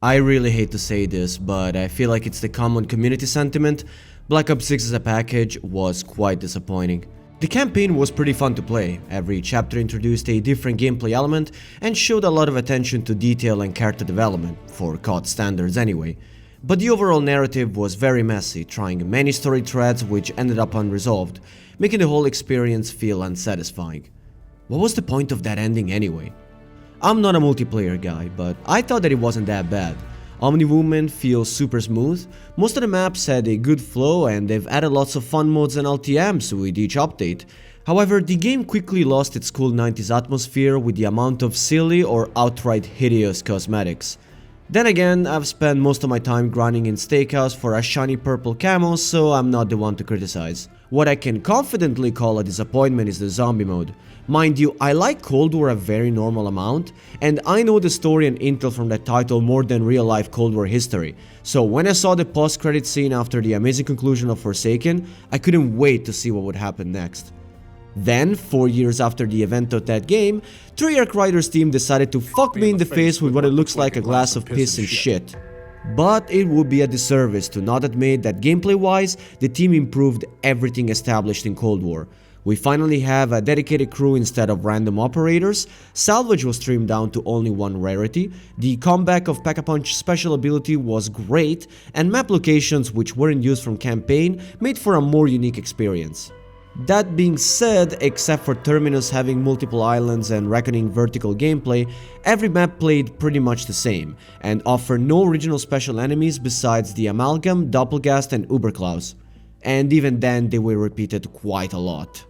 I really hate to say this, but I feel like it's the common community sentiment. Black Ops 6 as a package was quite disappointing. The campaign was pretty fun to play. Every chapter introduced a different gameplay element and showed a lot of attention to detail and character development, for COD standards anyway. But the overall narrative was very messy, trying many story threads which ended up unresolved, making the whole experience feel unsatisfying. What was the point of that ending anyway? I'm not a multiplayer guy, but I thought that it wasn't that bad. Omni-movement feels super smooth, most of the maps had a good flow and they've added lots of fun modes and LTMs with each update. However, the game quickly lost its cool 90s atmosphere with the amount of silly or outright hideous cosmetics. Then again, I've spent most of my time grinding in Steakhouse for a shiny purple camo, so I'm not the one to criticize. What I can confidently call a disappointment is the zombie mode. Mind you, I like Cold War a very normal amount, and I know the story and intel from that title more than real life Cold War history, so when I saw the post-credit scene after the amazing conclusion of Forsaken, I couldn't wait to see what would happen next. Then, 4 years after the event of that game, Treyarch writers team decided to fuck me in the face with what it looks like a glass of piss and shit. But it would be a disservice to not admit that gameplay-wise, the team improved everything established in Cold War. We finally have a dedicated crew instead of random operators, salvage was trimmed down to only one rarity, the comeback of Pack-a-Punch special ability was great, and map locations which weren't used from campaign made for a more unique experience. That being said, except for Terminus having multiple islands and Reckoning vertical gameplay, every map played pretty much the same, and offered no original special enemies besides the Amalgam, Doppelgast and Uberklaus. And even then they were repeated quite a lot.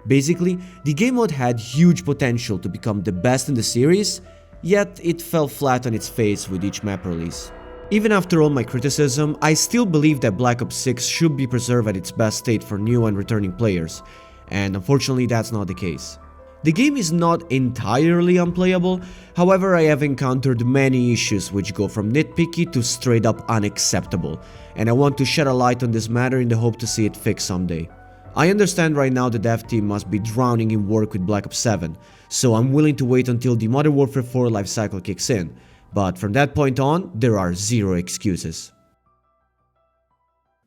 Basically, the game mode had huge potential to become the best in the series, yet it fell flat on its face with each map release. Even after all my criticism, I still believe that Black Ops 6 should be preserved at its best state for new and returning players, and unfortunately that's not the case. The game is not entirely unplayable, however I have encountered many issues which go from nitpicky to straight up unacceptable, and I want to shed a light on this matter in the hope to see it fixed someday. I understand right now the dev team must be drowning in work with Black Ops 7, so I'm willing to wait until the Modern Warfare 4 lifecycle kicks in, but from that point on, there are zero excuses.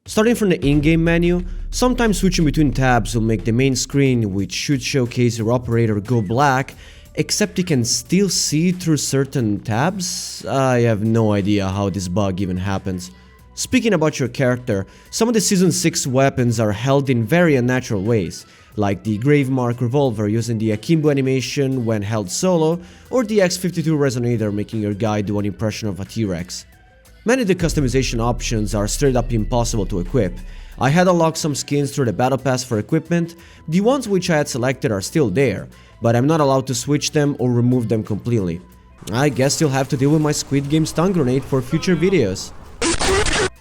Starting from the in-game menu, sometimes switching between tabs will make the main screen, which should showcase your operator, go black, except you can still see through certain tabs? I have no idea how this bug even happens. Speaking about your character, some of the Season 6 weapons are held in very unnatural ways, like the Gravemark revolver using the Akimbo animation when held solo, or the X52 resonator making your guy do an impression of a T-Rex. Many of the customization options are straight up impossible to equip. I had unlocked some skins through the battle pass for equipment, the ones which I had selected are still there, but I'm not allowed to switch them or remove them completely. I guess you'll have to deal with my Squid Game stun grenade for future videos.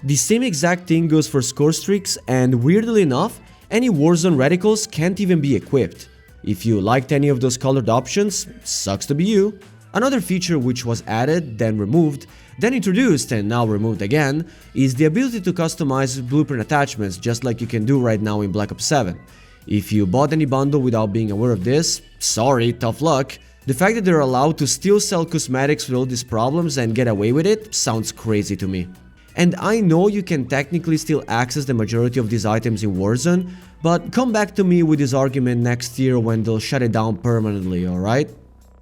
The same exact thing goes for Scorestreaks, and weirdly enough, any Warzone reticles can't even be equipped. If you liked any of those colored options, sucks to be you. Another feature which was added, then removed, then introduced and now removed again, is the ability to customize blueprint attachments just like you can do right now in Black Ops 7. If you bought any bundle without being aware of this, sorry, tough luck. The fact that they're allowed to still sell cosmetics with all these problems and get away with it sounds crazy to me. And I know you can technically still access the majority of these items in Warzone, but come back to me with this argument next year when they'll shut it down permanently, alright?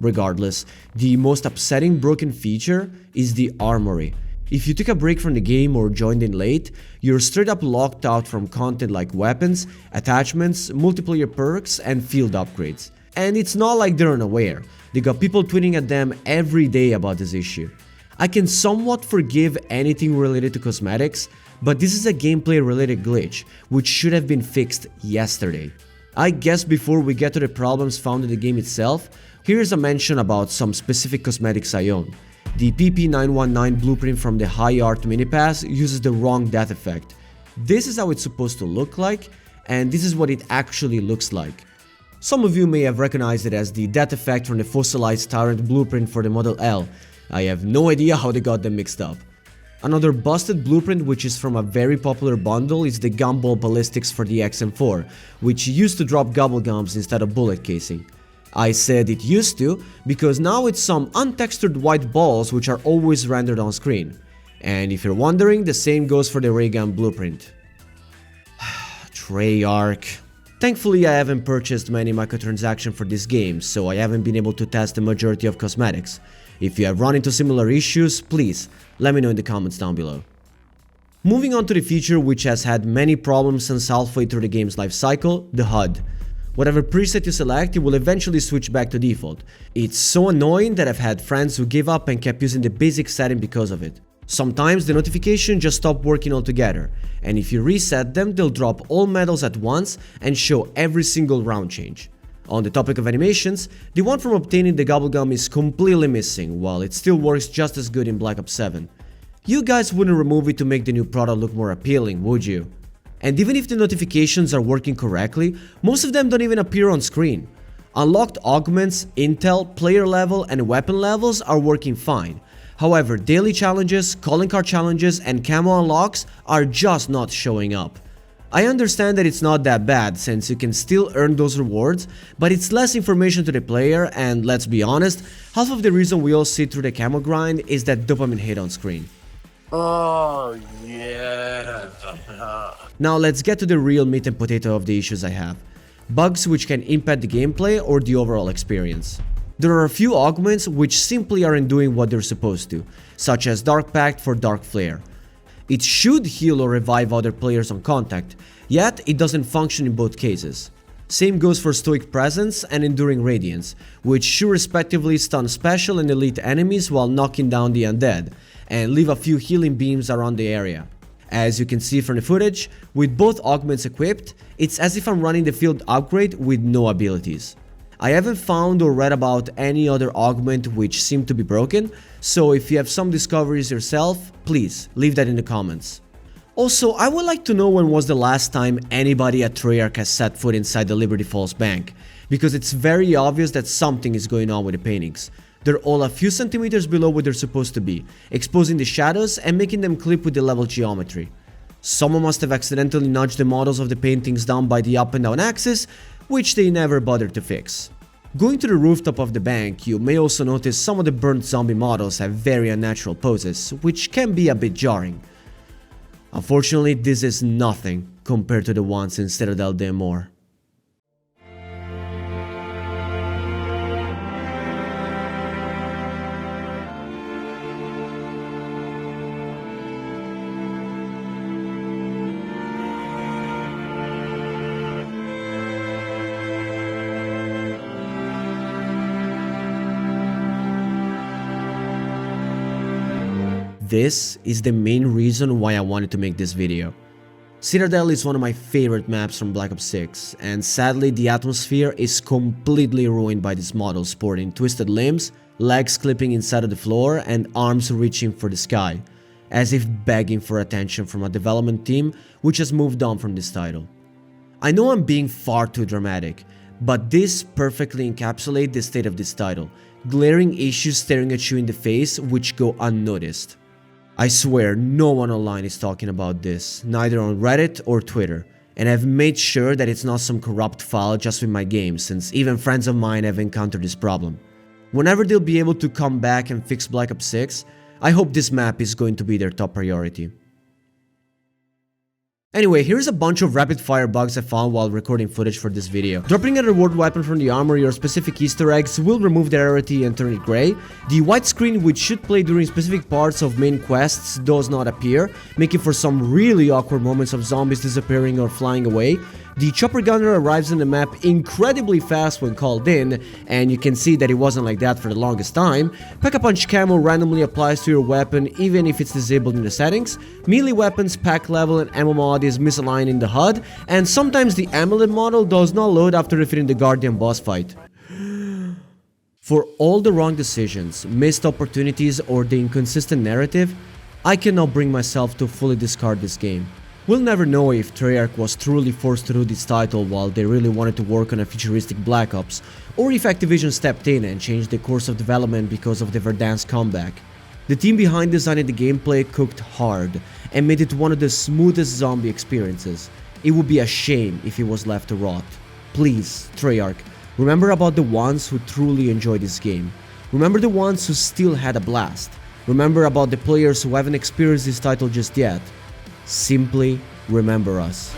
Regardless, the most upsetting broken feature is the Armory. If you took a break from the game or joined in late, you're straight up locked out from content like weapons, attachments, multiplayer perks, and field upgrades. And it's not like they're unaware, they got people tweeting at them every day about this issue. I can somewhat forgive anything related to cosmetics, but this is a gameplay related glitch, which should have been fixed yesterday. I guess before we get to the problems found in the game itself, here's a mention about some specific cosmetics I own. The PP919 blueprint from the High Art minipass uses the wrong death effect. This is how it's supposed to look like, and this is what it actually looks like. Some of you may have recognized it as the death effect from the Fossilized Tyrant blueprint for the Model L. I have no idea how they got them mixed up. Another busted blueprint which is from a very popular bundle is the Gumball Ballistics for the XM4, which used to drop gobble gums instead of bullet casing. I said it used to because now it's some untextured white balls which are always rendered on screen. And if you're wondering, the same goes for the ray gun blueprint. Treyarch. Thankfully, I haven't purchased many microtransactions for this game, so I haven't been able to test the majority of cosmetics. If you have run into similar issues, please let me know in the comments down below. Moving on to the feature which has had many problems since halfway through the game's life cycle, the HUD. Whatever preset you select, it will eventually switch back to default. It's so annoying that I've had friends who gave up and kept using the basic setting because of it. Sometimes the notification just stopped working altogether, and if you reset them, they'll drop all medals at once and show every single round change. On the topic of animations, the one from obtaining the Gobblegum is completely missing, while it still works just as good in Black Ops 7. You guys wouldn't remove it to make the new product look more appealing, would you? And even if the notifications are working correctly, most of them don't even appear on screen. Unlocked augments, intel, player level, and weapon levels are working fine. However, daily challenges, calling card challenges, and camo unlocks are just not showing up. I understand that it's not that bad since you can still earn those rewards, but it's less information to the player, and let's be honest, half of the reason we all sit through the camo grind is that dopamine hit on screen. Oh yeah. Now let's get to the real meat and potato of the issues I have. Bugs which can impact the gameplay or the overall experience. There are a few augments which simply aren't doing what they're supposed to, such as Dark Pact for Dark Flare. It should heal or revive other players on contact, yet it doesn't function in both cases. Same goes for Stoic Presence and Enduring Radiance, which should respectively stun special and elite enemies while knocking down the undead, and leave a few healing beams around the area. As you can see from the footage, with both augments equipped, it's as if I'm running the field upgrade with no abilities. I haven't found or read about any other augment which seem to be broken, so if you have some discoveries yourself, please leave that in the comments. Also, I would like to know when was the last time anybody at Treyarch has set foot inside the Liberty Falls bank, because it's very obvious that something is going on with the paintings. They're all a few centimeters below what they're supposed to be, exposing the shadows and making them clip with the level geometry. Someone must have accidentally nudged the models of the paintings down by the up and down axis, which they never bothered to fix. Going to the rooftop of the bank, you may also notice some of the burnt zombie models have very unnatural poses, which can be a bit jarring. Unfortunately, this is nothing compared to the ones in Citadel de Amor. This is the main reason why I wanted to make this video. Citadel is one of my favorite maps from Black Ops 6, and sadly the atmosphere is completely ruined by this model sporting twisted limbs, legs clipping inside of the floor, and arms reaching for the sky, as if begging for attention from a development team which has moved on from this title. I know I'm being far too dramatic, but this perfectly encapsulates the state of this title, glaring issues staring at you in the face which go unnoticed. I swear no one online is talking about this, neither on Reddit or Twitter, and I've made sure that it's not some corrupt file just with my game, since even friends of mine have encountered this problem. Whenever they'll be able to come back and fix Black Ops 6, I hope this map is going to be their top priority. Anyway, here's a bunch of rapid fire bugs I found while recording footage for this video. Dropping a reward weapon from the armory or specific easter eggs will remove the rarity and turn it grey. The white screen which should play during specific parts of main quests does not appear, making for some really awkward moments of zombies disappearing or flying away. The chopper gunner arrives in the map incredibly fast when called in, and you can see that it wasn't like that for the longest time. Pack-a-punch camo randomly applies to your weapon even if it's disabled in the settings. Melee weapons, pack level, and ammo mod is misaligned in the HUD, and sometimes the amulet model does not load after defeating the Guardian boss fight. For all the wrong decisions, missed opportunities, or the inconsistent narrative, I cannot bring myself to fully discard this game. We'll never know if Treyarch was truly forced to do this title while they really wanted to work on a futuristic Black Ops, or if Activision stepped in and changed the course of development because of the Verdansk comeback. The team behind designing the gameplay cooked hard and made it one of the smoothest zombie experiences. It would be a shame if it was left to rot. Please, Treyarch, Remember about the ones who truly enjoyed this game. Remember the ones who still had a blast. Remember about the players who haven't experienced this title just yet. Simply remember us.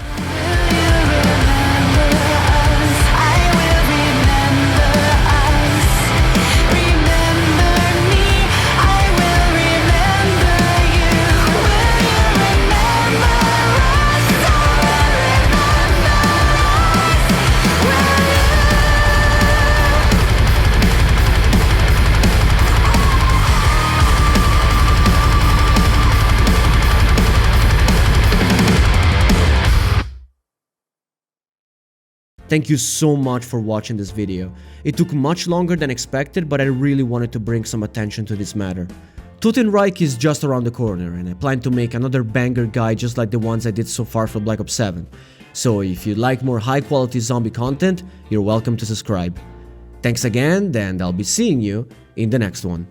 Thank you so much for watching this video. It took much longer than expected, but I really wanted to bring some attention to this matter. Totenreich is just around the corner, and I plan to make another banger guide just like the ones I did so far for Black Ops 7. So if you'd like more high quality zombie content, you're welcome to subscribe. Thanks again, and I'll be seeing you in the next one.